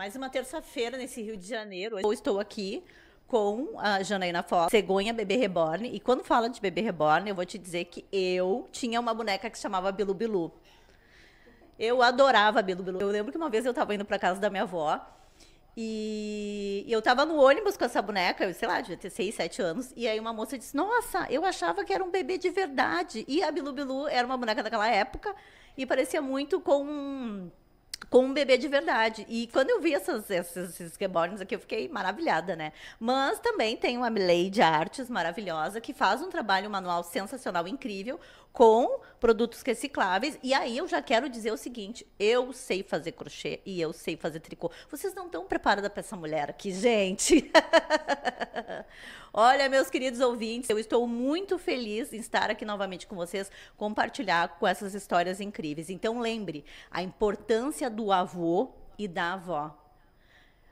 mais uma terça-feira nesse Rio de Janeiro. Eu estou aqui com a Janaína Fox, Cegonha Bebê Reborn. E quando fala de Bebê Reborn, eu vou te dizer que eu tinha uma boneca que se chamava Bilu Bilu. Eu adorava Bilu Bilu. Eu lembro que uma vez eu estava indo para casa da minha avó e eu tava no ônibus com essa boneca, eu sei lá, devia ter 6, 7 anos. E aí uma moça disse, nossa, eu achava que era um bebê de verdade. E a Bilu Bilu era uma boneca daquela época e parecia muito com um bebê de verdade. E quando eu vi esses reborns aqui, eu fiquei maravilhada, né? Mas também tem uma Milady Artes maravilhosa, que faz um trabalho manual sensacional, incrível, com produtos recicláveis. E aí eu já quero dizer o seguinte, eu sei fazer crochê e eu sei fazer tricô. Vocês não estão preparadas para essa mulher aqui, gente? Olha, meus queridos ouvintes, eu estou muito feliz em estar aqui novamente com vocês, compartilhar com essas histórias incríveis. Então, lembre, a importância do avô e da avó.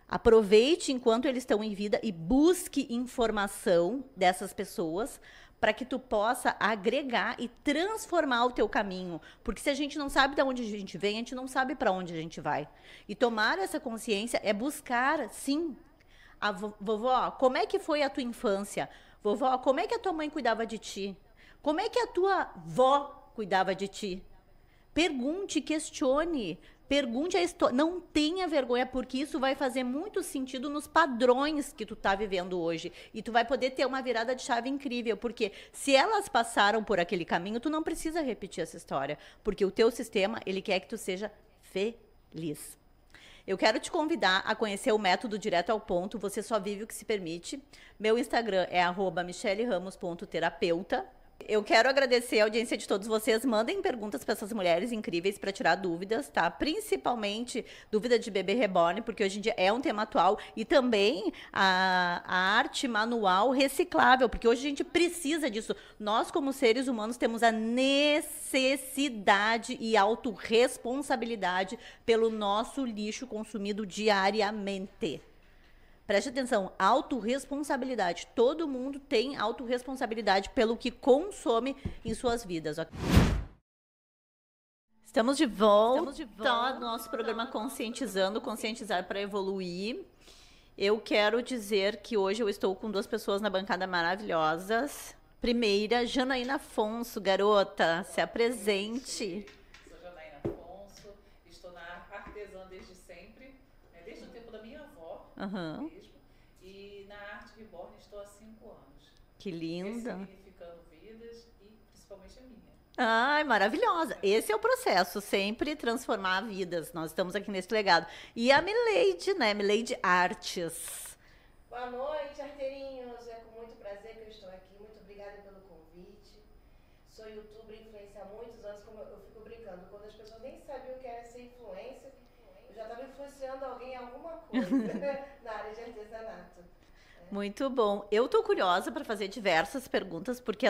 Aproveite enquanto eles estão em vida e busque informação dessas pessoas para que tu possa agregar e transformar o teu caminho. Porque se a gente não sabe de onde a gente vem, a gente não sabe para onde a gente vai. E tomar essa consciência é buscar, sim, vovó, como é que foi a tua infância? Vovó, como é que a tua mãe cuidava de ti? Como é que a tua vó cuidava de ti? Pergunte, questione, pergunte a história. Não tenha vergonha, porque isso vai fazer muito sentido nos padrões que tu tá vivendo hoje. E tu vai poder ter uma virada de chave incrível, porque se elas passaram por aquele caminho, tu não precisa repetir essa história, porque o teu sistema, ele quer que tu seja feliz. Eu quero te convidar a conhecer o método direto ao ponto, você só vive o que se permite. Meu Instagram é @michelleramos.terapeuta. Eu quero agradecer a audiência de todos vocês. Mandem perguntas para essas mulheres incríveis para tirar dúvidas, tá? Principalmente dúvida de bebê reborn, porque hoje em dia é um tema atual. E também a arte manual reciclável, porque hoje a gente precisa disso. Nós, como seres humanos, temos a necessidade e autorresponsabilidade pelo nosso lixo consumido diariamente. Preste atenção, autorresponsabilidade. Todo mundo tem autorresponsabilidade pelo que consome em suas vidas. Estamos de volta no nosso programa Conscientizando, Conscientizar para Evoluir. Eu quero dizer que hoje eu estou com duas pessoas na bancada maravilhosas. Primeira, Janaína Afonso, garota, se apresente. Sou Janaína Afonso, estou na artesã desde sempre, desde o tempo da minha avó. Uhum. E na Arte Reborn estou há 5 anos. Que linda. Ressignificando vidas e principalmente a minha. Ai, maravilhosa. Esse é o processo, sempre transformar vidas. Nós estamos aqui nesse legado. E a Milady, né? Milady Artes. Boa noite, arteirinhos. É com muito prazer que eu estou aqui. Muito obrigada pelo convite. Sou youtuber, influencer há muitos anos, como eu fico brincando. Quando as pessoas nem sabiam o que era ser influencer, eu já estava influenciando alguém em alguma coisa na área de artesanato. Muito bom. Eu tô curiosa para fazer diversas perguntas, porque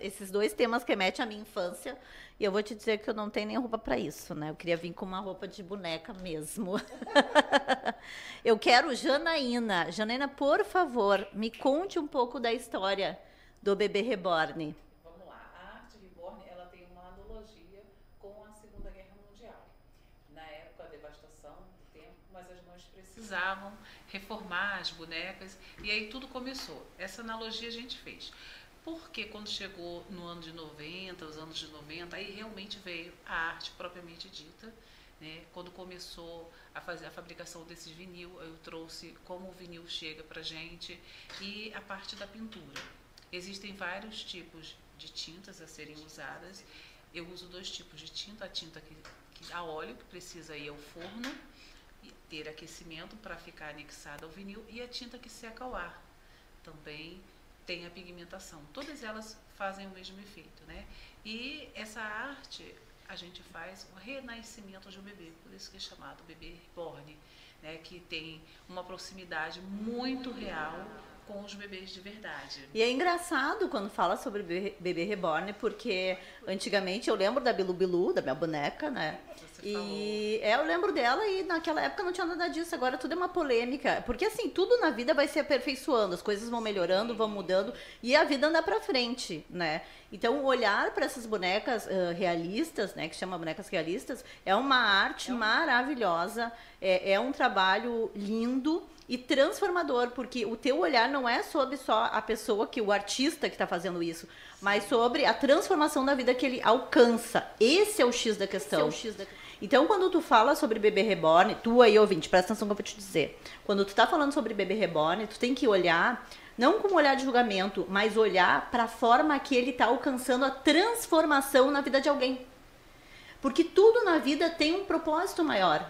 esses dois temas remetem à minha infância, e eu vou te dizer que eu não tenho nem roupa para isso, né? Eu queria vir com uma roupa de boneca mesmo. Eu quero Janaína. Janaína, por favor, me conte um pouco da história do Bebê Reborn. Vamos lá, a Arte Reborn, ela tem uma analogia com a Segunda Guerra Mundial. Na época, a devastação do tempo, mas as mães precisavam reformar as bonecas, e aí tudo começou. Essa analogia a gente fez. Porque quando chegou no ano de 90, os anos de 90, aí realmente veio a arte propriamente dita, né? Quando começou a fazer a fabricação desses vinil, eu trouxe como o vinil chega pra gente e a parte da pintura. Existem vários tipos de tintas a serem usadas. Eu uso 2 tipos de tinta, a tinta a óleo, que precisa ir ao forno, ter aquecimento para ficar anexada ao vinil, e a tinta que seca ao ar. Também tem a pigmentação. Todas elas fazem o mesmo efeito, né? E essa arte, a gente faz o renascimento de um bebê, por isso que é chamado Bebê Reborn, né? Que tem uma proximidade muito real com os bebês de verdade. E é engraçado quando fala sobre Bebê Reborn, porque antigamente eu lembro da Bilu Bilu, da minha boneca, né? você falou. Eu lembro dela e naquela época não tinha nada disso, agora tudo é uma polêmica. Porque assim, tudo na vida vai se aperfeiçoando, as coisas vão melhorando, vão mudando e a vida anda pra frente, né? Então, olhar para essas bonecas realistas, né, que chama bonecas realistas, é uma arte maravilhosa, é um trabalho lindo e transformador, porque o teu olhar não é sobre só a pessoa, o artista que está fazendo isso, mas sobre a transformação da vida que ele alcança. Esse é o X da questão. Então, quando tu fala sobre Bebê Reborn, tu aí, ouvinte, presta atenção que eu vou te dizer. Quando tu tá falando sobre Bebê Reborn, tu tem que olhar, não com um olhar de julgamento, mas olhar para a forma que ele tá alcançando a transformação na vida de alguém. Porque tudo na vida tem um propósito maior.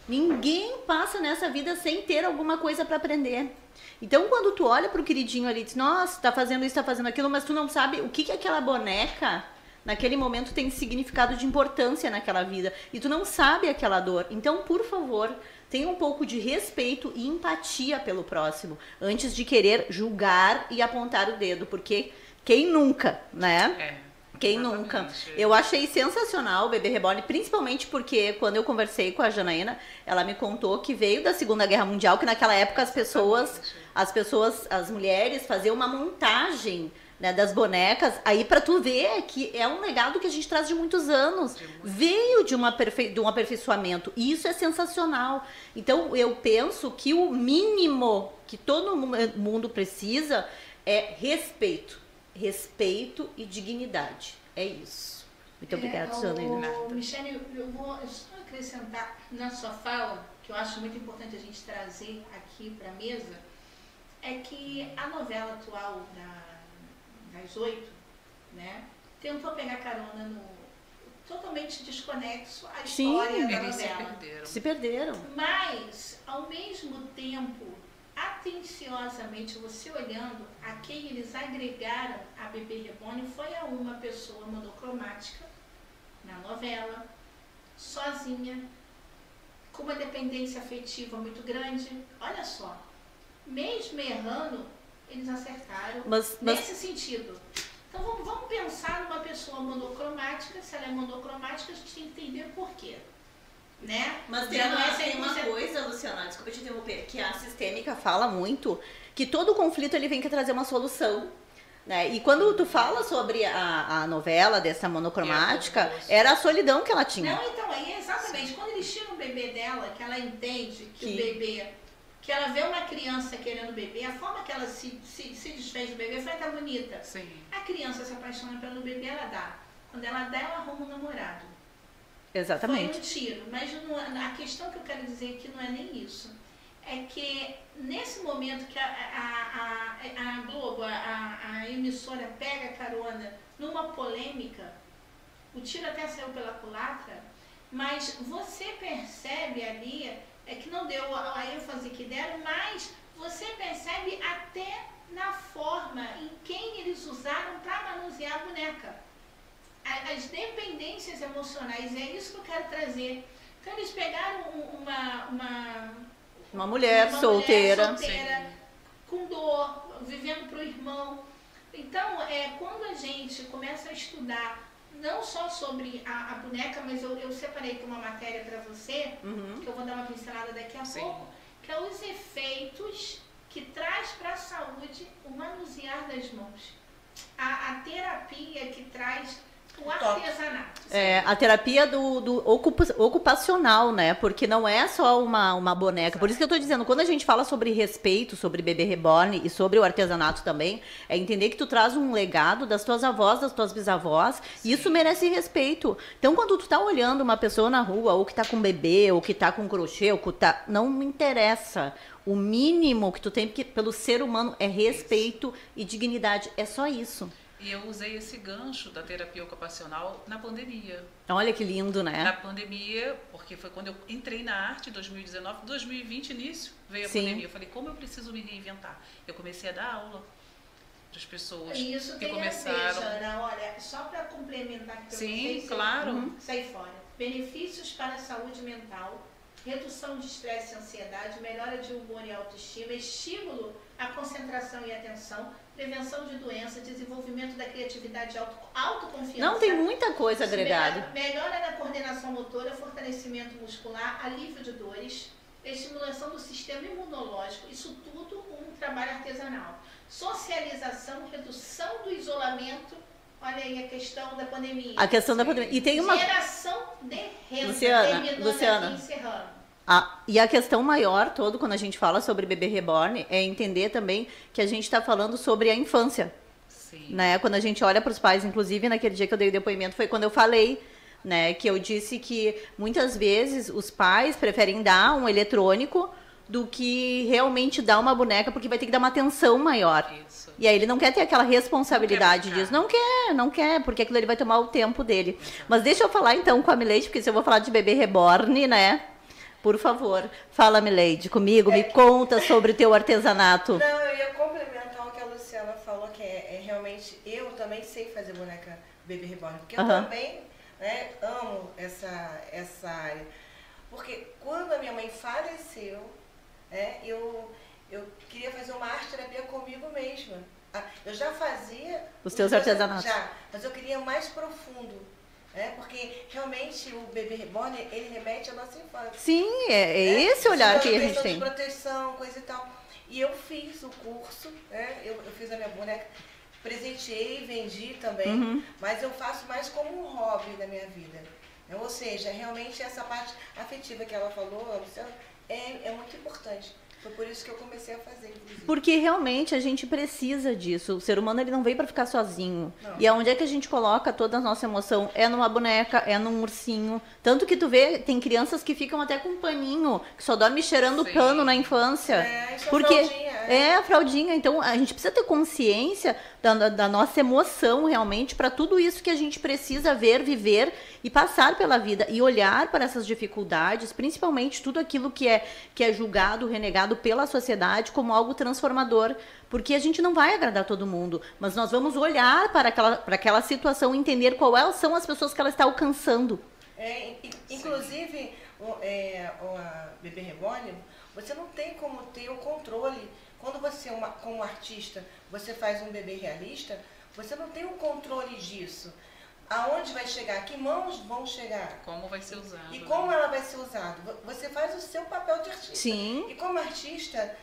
Ninguém passa nessa vida sem ter alguma coisa para aprender. Então, quando tu olha pro queridinho ali e diz, nossa, tá fazendo isso, tá fazendo aquilo, mas tu não sabe o que aquela boneca, naquele momento, tem significado de importância naquela vida. E tu não sabe aquela dor. Então, por favor, tenha um pouco de respeito e empatia pelo próximo, antes de querer julgar e apontar o dedo. Porque quem nunca, né? Quem nunca? Eu achei sensacional o Bebê Reborn, principalmente porque quando eu conversei com a Janaína, ela me contou que veio da Segunda Guerra Mundial, que naquela época as mulheres faziam uma montagem, né, das bonecas, aí pra tu ver que é um legado que a gente traz de muitos anos, veio de um aperfeiçoamento, e isso é sensacional. Então eu penso que o mínimo que todo mundo precisa é respeito e dignidade. É isso. Muito obrigada, Janaína. Michele, eu vou só acrescentar na sua fala, que eu acho muito importante a gente trazer aqui para a mesa, é que a novela atual das 8, né, tentou pegar carona no totalmente desconexo à história da novela. Se perderam. Mas, ao mesmo tempo, atenciosamente você olhando a quem eles agregaram a Bebê Reborn foi a uma pessoa monocromática na novela, sozinha, com uma dependência afetiva muito grande. Olha só, mesmo errando, eles acertaram nesse sentido. Então vamos pensar numa pessoa monocromática. Se ela é monocromática, a gente tem que entender por quê. Né? Mas tem uma coisa, Luciana, desculpa te interromper, que a sistêmica fala muito, que todo conflito ele vem que trazer uma solução, né? E quando tu fala sobre a novela dessa monocromática, era a solidão que ela tinha. Não, então, aí exatamente, quando eles tiram o bebê dela, que ela entende que o bebê, que ela vê uma criança querendo bebê, a forma que ela se desfez do bebê foi até bonita. Sim. A criança se apaixona pelo bebê, ela dá. Quando ela dá, ela arruma um namorado. Exatamente. Foi um tiro, mas a questão que eu quero dizer aqui não é nem isso. É que nesse momento que a Globo, a emissora pega carona numa polêmica, o tiro até saiu pela culatra, mas você percebe ali, que não deu a ênfase que deram, mas você percebe até na forma em quem eles usaram para manusear a boneca. As dependências emocionais, é isso que eu quero trazer. Então eles pegaram uma mulher solteira, com dor, vivendo para o irmão. Então, quando a gente começa a estudar não só sobre a boneca, mas eu separei aqui uma matéria para você, que eu vou dar uma pincelada daqui a pouco, que é os efeitos que traz para a saúde o manusear das mãos. A terapia que traz o artesanato. A terapia do ocupacional, né? Porque não é só uma boneca. Por isso que eu tô dizendo, quando a gente fala sobre respeito, sobre Bebê Reborn e sobre o artesanato também, é entender que tu traz um legado das tuas avós, das tuas bisavós, e isso merece respeito. Então, quando tu tá olhando uma pessoa na rua, ou que tá com bebê, ou que tá com crochê, ou que tá... não me interessa. O mínimo que tu tem pelo ser humano é respeito e dignidade. É só isso. E eu usei esse gancho da terapia ocupacional na pandemia. Olha que lindo, né? Na pandemia, porque foi quando eu entrei na arte, 2019, 2020, início, veio a pandemia. Eu falei, como eu preciso me reinventar? Eu comecei a dar aula para as pessoas isso que tem começaram... a ver, Jana, olha, só para complementar aqui para vocês. Sim, claro. Sai fora. Benefícios para a saúde mental, redução de estresse e ansiedade, melhora de humor e autoestima, estímulo à concentração e atenção, prevenção de doença, desenvolvimento da criatividade, autoconfiança. Não, tem muita coisa agregada. Melhora na coordenação motora, fortalecimento muscular, alívio de dores, estimulação do sistema imunológico, isso tudo um trabalho artesanal. Socialização, redução do isolamento, olha aí a questão da pandemia. A questão da pandemia. E tem uma... Geração de renda, Luciana, aqui, encerrando. E a questão maior todo, quando a gente fala sobre bebê reborn, é entender também que a gente está falando sobre a infância. Sim. Né? Quando a gente olha para os pais, inclusive naquele dia que eu dei o depoimento, foi quando eu falei, né, que eu disse que muitas vezes os pais preferem dar um eletrônico do que realmente dar uma boneca, porque vai ter que dar uma atenção maior. Isso. E aí ele não quer ter aquela responsabilidade Não quer disso. Não quer, porque aquilo ali vai tomar o tempo dele. Mas deixa eu falar então com a Mileide, porque se eu vou falar de bebê reborn, né? Por favor, fala, Mileide, comigo, me conta sobre o teu artesanato. Não, eu ia complementar o que a Luciana falou, que é realmente, eu também sei fazer boneca bebê reborn, porque eu também, né, amo essa área. Porque quando a minha mãe faleceu, eu queria fazer uma arte terapia comigo mesma. Eu já fazia os teus artesanatos. Já, mas eu queria mais profundo. Porque realmente o bebê reborn, ele remete à nossa infância. Sim, é esse olhar que a gente tem. De proteção, coisa e tal. E eu fiz o curso, eu fiz a minha boneca, presenteei, vendi também, mas eu faço mais como um hobby da minha vida. Ou seja, realmente essa parte afetiva que ela falou, Luciana, é muito importante. Foi por isso que eu comecei a fazer, inclusive. Porque realmente a gente precisa disso. O ser humano, ele não veio para ficar sozinho. Não. E aonde é que a gente coloca toda a nossa emoção? É numa boneca, é num ursinho. Tanto que tu vê, tem crianças que ficam até com um paninho, que só dorme cheirando pano na infância. Isso porque é fraldinha. a fraldinha. Então a gente precisa ter consciência da nossa emoção realmente para tudo isso que a gente precisa ver, viver e passar pela vida. E olhar para essas dificuldades, principalmente tudo aquilo que é julgado, renegado pela sociedade como algo transformador, porque a gente não vai agradar todo mundo, mas nós vamos olhar para aquela situação e entender quais são as pessoas que ela está alcançando. Inclusive, a Bebê Reborn, você não tem como ter o controle. Quando você, como artista, você faz um bebê realista, você não tem o controle disso. Aonde vai chegar? Que mãos vão chegar? Como vai ser usado? E como ela vai ser usada? Você faz o seu papel de artista. Sim. E como artista,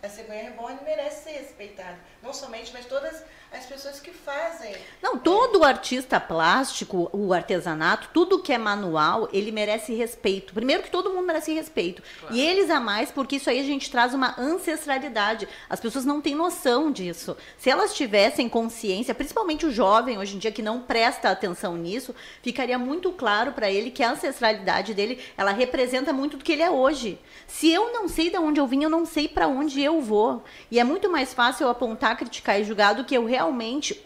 a Cegonha Reborn merece ser respeitada. Não somente, mas todas as pessoas que fazem. Não, todo artista plástico, o artesanato, tudo que é manual, ele merece respeito. Primeiro que todo mundo merece respeito. Claro. E eles a mais, porque isso aí a gente traz uma ancestralidade. As pessoas não têm noção disso. Se elas tivessem consciência, principalmente o jovem hoje em dia que não presta atenção nisso, ficaria muito claro para ele que a ancestralidade dele, ela representa muito do que ele é hoje. Se eu não sei de onde eu vim, eu não sei para onde eu vou. E é muito mais fácil eu apontar, criticar e julgar do que eu realmente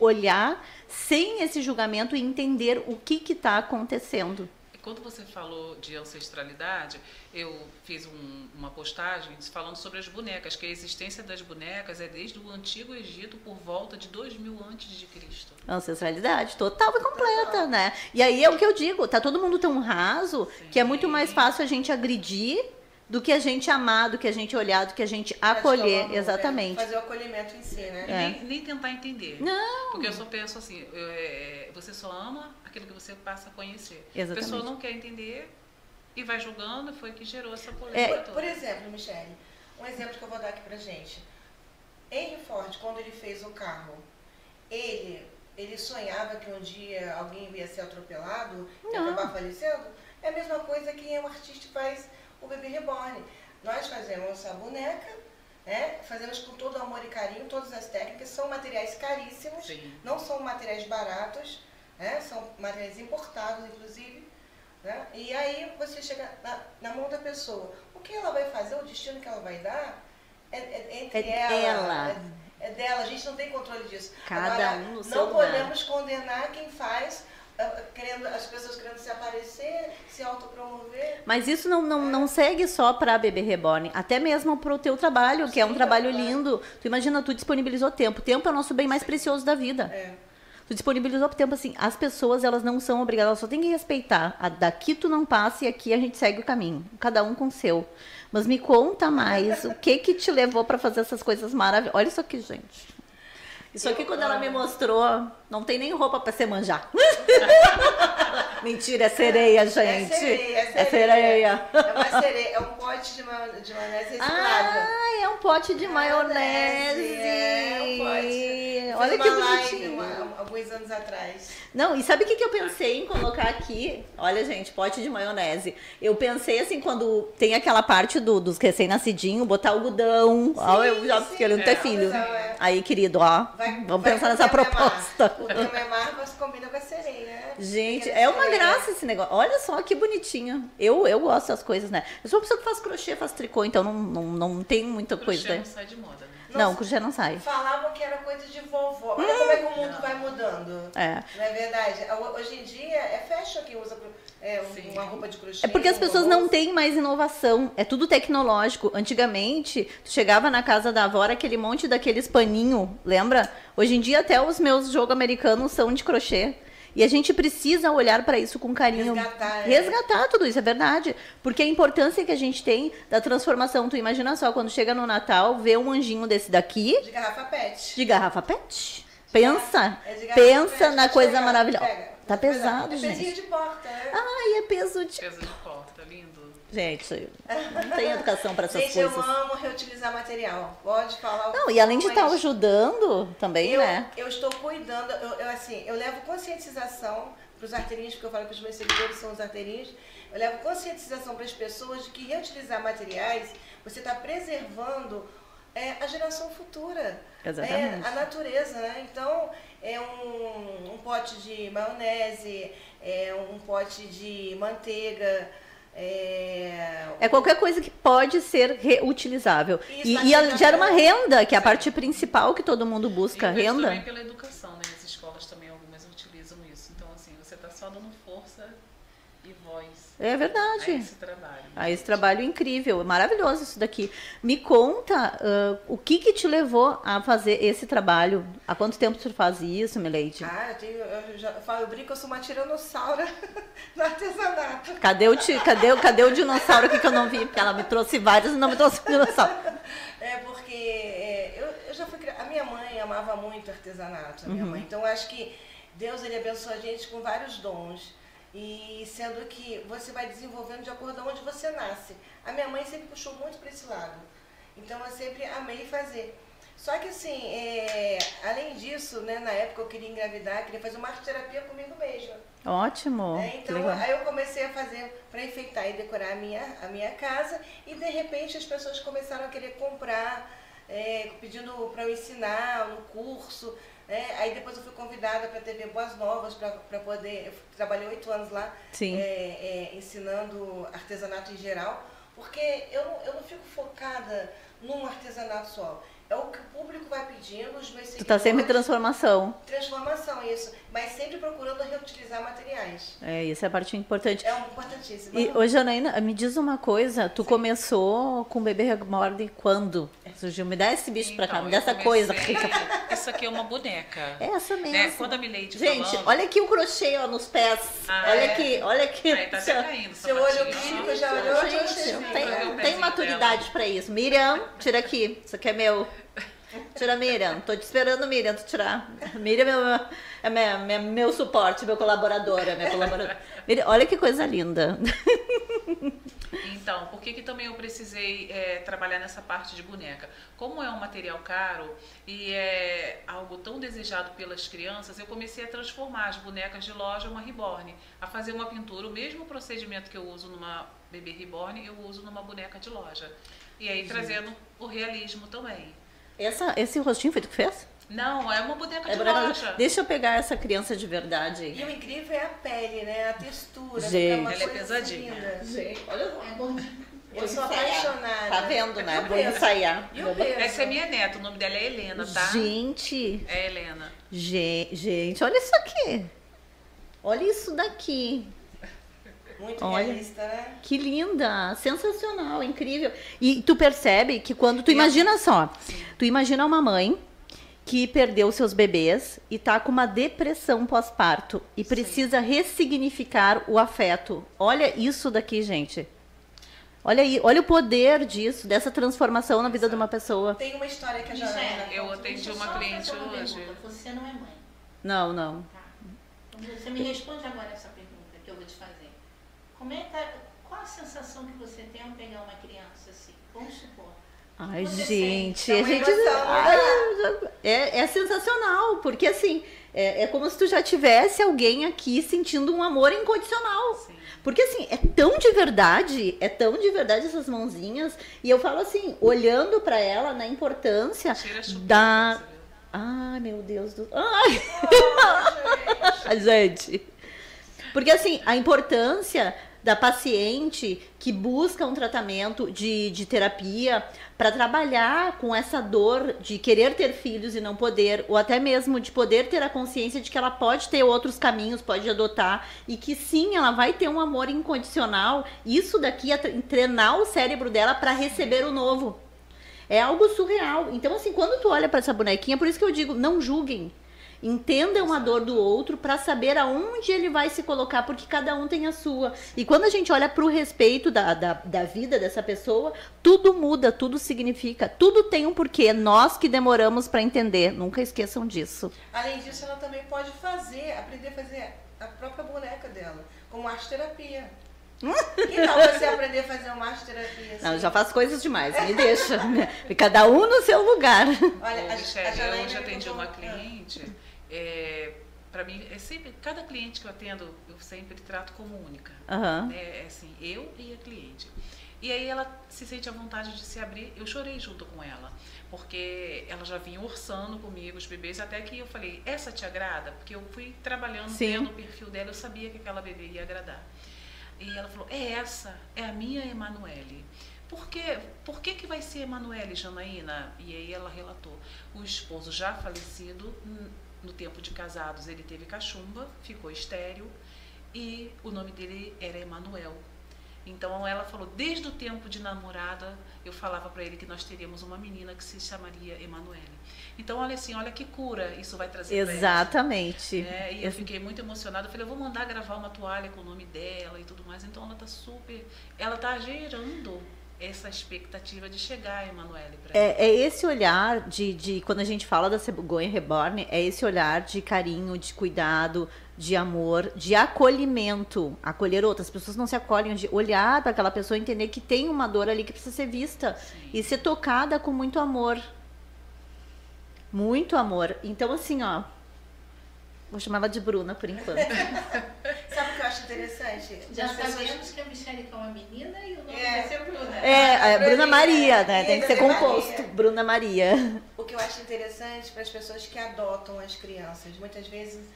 olhar sem esse julgamento e entender o que está acontecendo. Quando você falou de ancestralidade, eu fiz uma postagem falando sobre as bonecas, que a existência das bonecas é desde o Antigo Egito por volta de 2000 a.C. Ancestralidade total e completa, né? E aí é o que eu digo, tá todo mundo tão raso que é muito mais fácil a gente agredir do que a gente amar, do que a gente olhar, do que a gente acolher, exatamente. Fazer o acolhimento em si, né? Nem tentar entender. Não. Porque eu só penso assim, você só ama aquilo que você passa a conhecer. Exatamente. A pessoa não quer entender e vai julgando, foi que gerou essa polêmica toda. Por exemplo, Michele, um exemplo que eu vou dar aqui pra gente. Henry Ford, quando ele fez o carro, ele sonhava que um dia alguém ia ser atropelado e acabar falecendo? É a mesma coisa que um artista faz o Bebê Reborn. Nós fazemos a boneca, fazemos com todo amor e carinho, todas as técnicas, são materiais caríssimos, Sim. Não são materiais baratos, são materiais importados, inclusive. E aí você chega na mão da pessoa. O que ela vai fazer, o destino que ela vai dar, entre ela. É dela, a gente não tem controle disso. Cada um no seu lugar. Não podemos condenar quem faz, as pessoas querendo se aparecer, se autopromover. Mas isso não segue só para a Bebê Reborn, até mesmo para o teu trabalho, que é um trabalho lindo. Tu imagina, tu disponibilizou tempo. Tempo é o nosso bem mais precioso da vida. Tu disponibilizou pro tempo assim, as pessoas, elas não são obrigadas, elas só tem que respeitar. Daqui tu não passa e aqui a gente segue o caminho. Cada um com o seu. Mas me conta mais, o que te levou para fazer essas coisas maravilhosas? Olha isso aqui, gente. Isso aqui, quando ela me mostrou, não tem nem roupa para você manjar. Mentira, é sereia, gente. É sereia. É uma sereia, é um pote de maionese reciclável. Ah, é um pote de maionese. É um pote. Olha que bonitinho. Alguns anos atrás. Não, e sabe o que eu pensei em colocar aqui? Olha, gente, pote de maionese. Eu pensei assim, quando tem aquela parte dos recém-nascidinhos, botar algodão. Ó, eu já querendo ter filho. Aí, querido, ó, vamos pensar nessa proposta. O Camemar você combina com a sereia. Gente, é uma graça esse negócio. Olha só que bonitinho. Eu gosto das coisas, né? Eu sou uma pessoa que faz crochê, faz tricô, então não tem muita coisa. Crochê não sai de moda, né? Não, crochê não sai. Falavam que era coisa de vovó. Olha como é que o mundo vai mudando. É. Não é verdade? Hoje em dia é fashion que usa uma roupa de crochê. É porque as pessoas não têm mais inovação. É tudo tecnológico. Antigamente, tu chegava na casa da avó, era aquele monte daqueles paninhos, lembra? Hoje em dia, até os meus jogos americanos são de crochê. E a gente precisa olhar para isso com carinho. Resgatar tudo isso, é verdade. Porque a importância que a gente tem da transformação. Tu imagina só, quando chega no Natal, vê um anjinho desse daqui. De garrafa pet. De garrafa pet. Pensa. É de garrafa pensa pet, na coisa pega, maravilhosa. pega. Tá pesado, É gente. pezinho de porta, né? Ai, é peso de... Peso de porta, lindo. Gente, não tem educação para essas Gente, coisas. eu amo reutilizar material. Pode falar o Não, que e além de for, estar mas ajudando também, né? eu estou cuidando, eu levo conscientização para os arteirinhos, porque eu falo que os meus seguidores são os arteirinhos. Eu levo conscientização para as pessoas de que reutilizar materiais, você está preservando a geração futura. Exatamente. A natureza, né? Então, é um pote de maionese, um pote de manteiga. É qualquer coisa que pode ser reutilizável. Isso, E gera uma renda, que é a parte principal que todo mundo busca, E eu vejo renda. também pela educação, né? As escolas também, algumas utilizam isso. Então, assim, você está só dando força e voz É verdade. a esse trabalho. A esse trabalho incrível, maravilhoso isso daqui. Me conta o que te levou a fazer esse trabalho? Há quanto tempo você faz isso, Mileide? Eu brinco que eu sou uma tiranossauro no artesanato. Cadê o dinossauro aqui que eu não vi? Porque ela me trouxe vários e não me trouxe o dinossauro. Porque eu já fui criada. A minha mãe amava muito artesanato, a minha mãe. Então eu acho que Deus ele abençoa a gente com vários dons. E sendo que você vai desenvolvendo de acordo com onde você nasce. A minha mãe sempre puxou muito para esse lado. Então eu sempre amei fazer. Só que assim, além disso, né, na época eu queria engravidar, queria fazer uma arte-terapia comigo mesma. Ótimo. Então aí eu comecei a fazer para enfeitar e decorar a minha casa. E de repente as pessoas começaram a querer comprar, pedindo para eu ensinar no curso. Aí depois eu fui convidada para a TV Boas Novas para poder. Eu trabalhei 8 anos lá, ensinando artesanato em geral, porque eu não fico focada num artesanato só. É o que o público vai pedindo, os meus seguidores. Tu tá sempre em transformação. Transformação, isso. Mas sempre procurando reutilizar materiais. Isso é a parte importante. É importantíssimo. E, Janaína, me diz uma coisa. Tu começou com o Bebê Reborn quando? Surgiu, me dá esse bicho pra cá, me dá essa coisa. Isso aqui é uma boneca. É essa mesmo. Quando a Mileide Gente, falando... olha aqui o crochê nos pés. Olha aqui. Aí tá até caindo. Seu olho clínico já olhou, gente, tem maturidade pra isso. Miriam, tira aqui. Isso aqui é meu. Tira, Miriam. Tô te esperando, Miriam, tu tirar. Miriam é meu suporte, meu colaborador, minha colaboradora. Miriam, olha que coisa linda. Então, por que também eu precisei trabalhar nessa parte de boneca? Como é um material caro e é algo tão desejado pelas crianças, eu comecei a transformar as bonecas de loja uma reborn, a fazer uma pintura, o mesmo procedimento que eu uso numa bebê reborn, eu uso numa boneca de loja. E aí trazendo o realismo também. Esse rostinho foi tu que fez? Não, é uma boneca de loja. Deixa eu pegar essa criança de verdade. E o incrível é a pele, né? A textura. Gente, ela é pesadinha. Gente, olha só. Eu sou apaixonada. Tá vendo, né? Vou ensaiar. Essa é minha neta, o nome dela é Helena, tá? Gente. É Helena. Gente, olha isso aqui. Olha isso daqui. Muito realista, né? Que linda, sensacional, incrível. E tu percebe que quando tu imagina só, tu imagina uma mãe que perdeu seus bebês e tá com uma depressão pós-parto e precisa ressignificar o afeto. Olha isso daqui, gente. Olha aí, olha o poder disso, dessa transformação na vida de uma pessoa. Tem uma história que a Michele, Janaína... Eu atendi uma cliente hoje. Você não é mãe. Não, não. Tá. Então você me responde agora essa pergunta que eu vou te fazer. Qual a sensação que você tem ao pegar uma criança assim? Vamos supor. Ai, Você gente, sente? a Dá uma gente... emoção, Ai, é sensacional, porque assim, é como se tu já tivesse alguém aqui sentindo um amor incondicional. Sim. Porque assim, é tão de verdade essas mãozinhas, e eu falo assim, olhando pra ela na importância Tira a chupeta, da... você viu? Ai, meu Deus do... Ai, Oh, gente. gente. Porque assim, a importância da paciente que busca um tratamento de terapia para trabalhar com essa dor de querer ter filhos e não poder, ou até mesmo de poder ter a consciência de que ela pode ter outros caminhos, pode adotar, e que sim, ela vai ter um amor incondicional. Isso daqui é treinar o cérebro dela para receber o novo. É algo surreal. Então, assim, quando tu olha para essa bonequinha, por isso que eu digo, não julguem. Entendam a dor do outro para saber aonde ele vai se colocar, porque cada um tem a sua. E quando a gente olha para o respeito da vida dessa pessoa, tudo muda, tudo significa, tudo tem um porquê. Nós que demoramos para entender, nunca esqueçam disso. Além disso, ela também pode aprender a fazer a própria boneca dela, como arte-terapia. Que tal você aprender a fazer uma arte-terapia assim? Não, eu já faço coisas demais, me deixa. Cada um no seu lugar. Olha, Ô, Michele, Janaína eu já atendi me uma contou- cliente, para mim, é sempre, cada cliente que eu atendo, eu sempre trato como única. Aham. É assim, eu e a cliente. E aí ela se sente à vontade de se abrir. Eu chorei junto com ela, porque ela já vinha orçando comigo os bebês, até que eu falei, essa te agrada? Porque eu fui trabalhando, Sim. vendo o perfil dela, eu sabia que aquela bebê ia agradar. E ela falou, é a minha Emanuele. Por que vai ser Emanuele, Janaína? E aí ela relatou, o esposo já falecido, no tempo de casados ele teve cachumba, ficou estéril, e o nome dele era Emanuel. Então ela falou, desde o tempo de namorada, eu falava para ele que nós teríamos uma menina que se chamaria Emanuele. Então olha assim, olha que cura isso vai trazer pra ela. Exatamente. E eu fiquei muito emocionada. Eu falei, eu vou mandar gravar uma toalha com o nome dela e tudo mais. Então ela tá gerando essa expectativa de chegar a Emanuele para ela. É esse olhar de quando a gente fala da cegonha reborn, é esse olhar de carinho, de cuidado, de amor, de acolhimento, acolher outras. As pessoas não se acolhem, de olhar para aquela pessoa e entender que tem uma dor ali que precisa ser vista. Sim. E ser tocada com muito amor. Muito amor. Então, assim, ó, vou chamar ela de Bruna por enquanto. Sabe o que eu acho interessante? Já As pessoas- sabemos que a Michele é uma menina e o nome É. vai ser Bruna. É Bruna Maria, né? Maria, Tem que ser Bruna composto. Maria. Bruna Maria. O que eu acho interessante para as pessoas que adotam as crianças, muitas vezes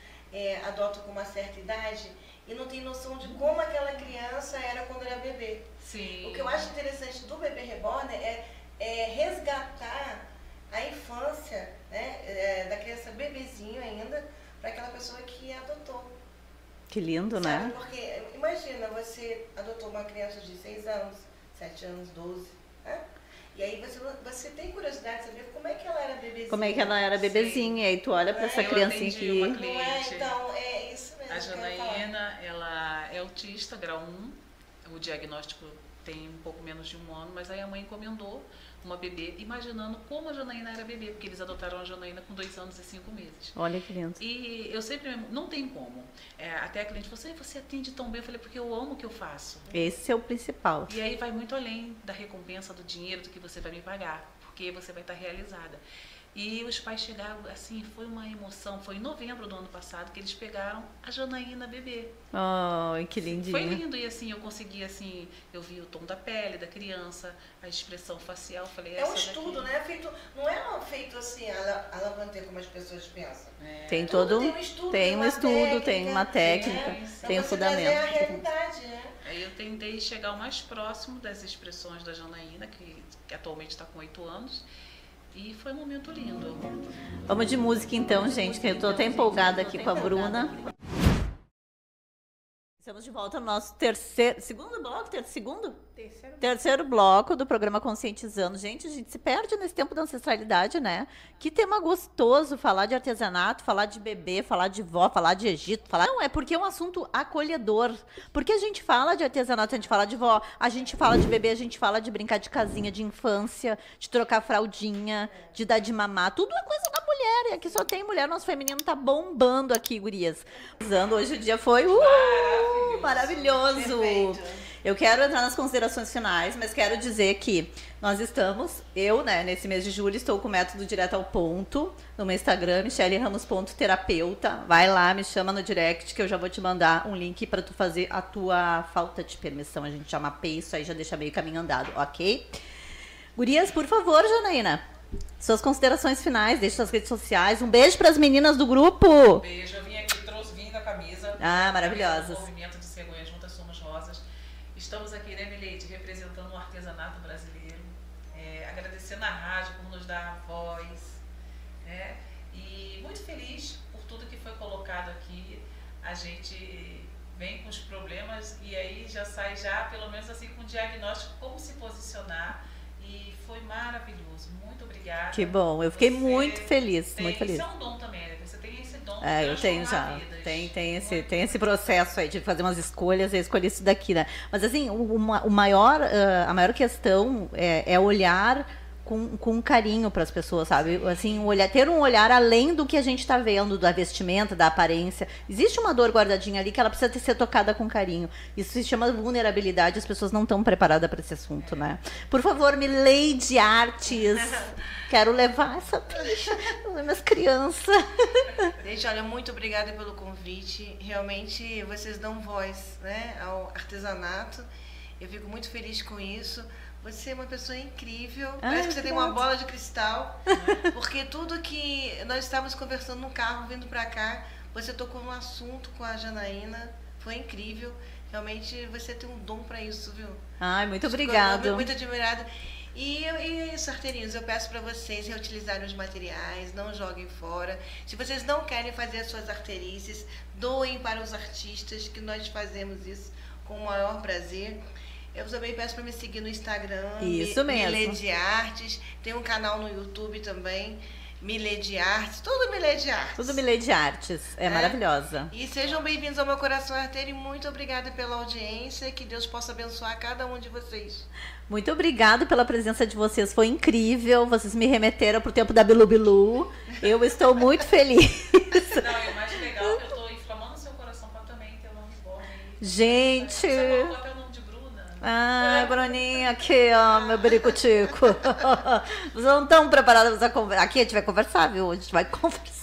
adotam com uma certa idade e não tem noção de como aquela criança era quando era bebê. Sim. O que eu acho interessante do bebê reborn é resgatar a infância, né, da criança bebezinho ainda, para aquela pessoa que adotou. Que lindo, Sabe? né? Porque imagina, você adotou uma criança de 6 anos, 7 anos, 12, né? E aí você tem curiosidade de saber como é que ela era bebezinha. Como é que ela era bebezinha, e aí tu olha pra essa Eu criancinha atendi aqui. uma Não é? cliente. Então, é isso mesmo. A que eu ia falar. Janaína, ela é autista, grau 1. O diagnóstico tem um pouco menos de 1 ano, mas aí a mãe encomendou uma bebê, imaginando como a Janaína era bebê, porque eles adotaram a Janaína com 2 anos e 5 meses. Olha que lindo. E eu sempre, não tem como. Até a cliente falou assim, você atende tão bem. Eu falei, porque eu amo o que eu faço. Esse é o principal. E aí vai muito além da recompensa do dinheiro, do que você vai me pagar, porque você vai estar realizada. E os pais chegaram, assim, foi uma emoção. Foi em novembro do ano passado que eles pegaram a Janaína bebê. Ai, que lindinho. Foi lindo e assim, eu consegui, assim, eu vi o tom da pele da criança, a expressão facial, falei, É um essa estudo, daqui. né? Não é feito assim, a lavandeira como as pessoas pensam. Tem Tudo todo tem um estudo, tem um uma estudo, técnica, tem uma técnica, né? tem um Pra você trazer a fundamento. realidade, né? Aí eu tentei chegar o mais próximo das expressões da Janaína, que atualmente está com 8 anos, e foi um momento lindo. Vamos de música então, gente, que eu tô até empolgada aqui com a Bruna. Estamos de volta no nosso segundo bloco, terceiro bloco do programa Conscientizando. Gente, a gente se perde nesse tempo da ancestralidade, né? Que tema gostoso falar de artesanato, falar de bebê, falar de vó, falar de Egito. Não, é porque é um assunto acolhedor. Porque a gente fala de artesanato, a gente fala de vó, a gente fala de bebê, a gente fala de brincar de casinha, de infância, de trocar fraldinha, de dar de mamar. Tudo é coisa da mulher. E aqui só tem mulher, nosso feminino tá bombando aqui, gurias. Hoje o dia foi maravilhoso. Perfeito. Eu quero entrar nas considerações finais, mas quero dizer que nós estamos, nesse mês de julho, estou com o método direto ao ponto no meu Instagram, michelleramos.terapeuta. Vai lá, me chama no direct que eu já vou te mandar um link para tu fazer a tua falta de permissão. A gente já mapeia isso aí, já deixa meio caminho andado, ok? Gurias, por favor, Janaína, suas considerações finais, deixe suas redes sociais. Um beijo para as meninas do grupo. Beijo, eu vim aqui, trouxe vindo a camisa. Maravilhosas. Movimento de Cegonha Juntas Somos Rosas. Estamos aqui, né, Mileide, representando o artesanato brasileiro, agradecendo a rádio por nos dar a voz, né, e muito feliz por tudo que foi colocado aqui. A gente vem com os problemas e aí já sai pelo menos assim, com o diagnóstico, como se posicionar, e foi maravilhoso. Muito obrigada. Que bom, eu fiquei muito feliz, muito feliz. Isso é um dom também, né? Você tem esse dom de eu tenho já. vidas. Tem esse processo aí de fazer umas escolhas, eu escolhi isso daqui, né? Mas assim, a maior questão é olhar com carinho para as pessoas, sabe? Assim, ter um olhar além do que a gente está vendo, da vestimenta, da aparência. Existe uma dor guardadinha ali que ela precisa ser tocada com carinho. Isso se chama vulnerabilidade, as pessoas não estão preparadas para esse assunto, né? Por favor, Mileide Artes. Quero levar essa bicha nas minhas crianças. Gente, olha, muito obrigada pelo convite. Realmente, vocês dão voz, né, ao artesanato. Eu fico muito feliz com isso. Você é uma pessoa incrível. Parece que você tem uma bola de cristal. Porque tudo que nós estávamos conversando no carro, vindo para cá, você tocou no assunto com a Janaína. Foi incrível. Realmente, você tem um dom para isso, viu? Ai, muito obrigada. Muito admirada. E isso, arteirinhos, eu peço para vocês reutilizarem os materiais, não joguem fora. Se vocês não querem fazer as suas arterices, doem para os artistas, que nós fazemos isso com o maior prazer. Eu também peço para me seguir no Instagram, isso mesmo. Mileide Artes. Tem um canal no YouTube também, Mileide Artes, tudo Mileide Artes. Tudo Mileide Artes, é maravilhosa. E sejam bem-vindos ao meu coração arteiro e muito obrigada pela audiência, que Deus possa abençoar cada um de vocês. Muito obrigada pela presença de vocês, foi incrível, vocês me remeteram para o tempo da Bilu Bilu, eu estou muito feliz. Não, e o mais legal é que eu estou inflamando o seu coração para também ter uma reborn aí. Gente... Você colocou até o nome de Bruna. Bruninha, aqui, ó, meu biricutico. Vocês não estão preparadas para conversar. Aqui a gente vai conversar, viu? A gente vai conversar.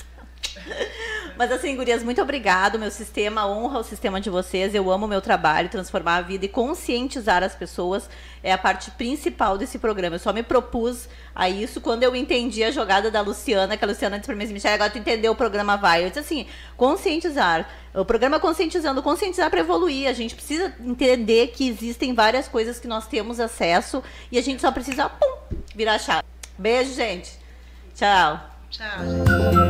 Mas assim, gurias, muito obrigado. Meu sistema honra o sistema de vocês. Eu amo o meu trabalho, transformar a vida e conscientizar as pessoas é a parte principal desse programa. Eu só me propus a isso quando eu entendi a jogada da Luciana, que a Luciana disse pra mim, Michele, agora tu entendeu, o programa vai. Eu disse assim, conscientizar. O programa conscientizando, conscientizar para evoluir. A gente precisa entender que existem várias coisas que nós temos acesso e a gente só precisa, virar a chave. Beijo, gente. Tchau. Tchau, gente.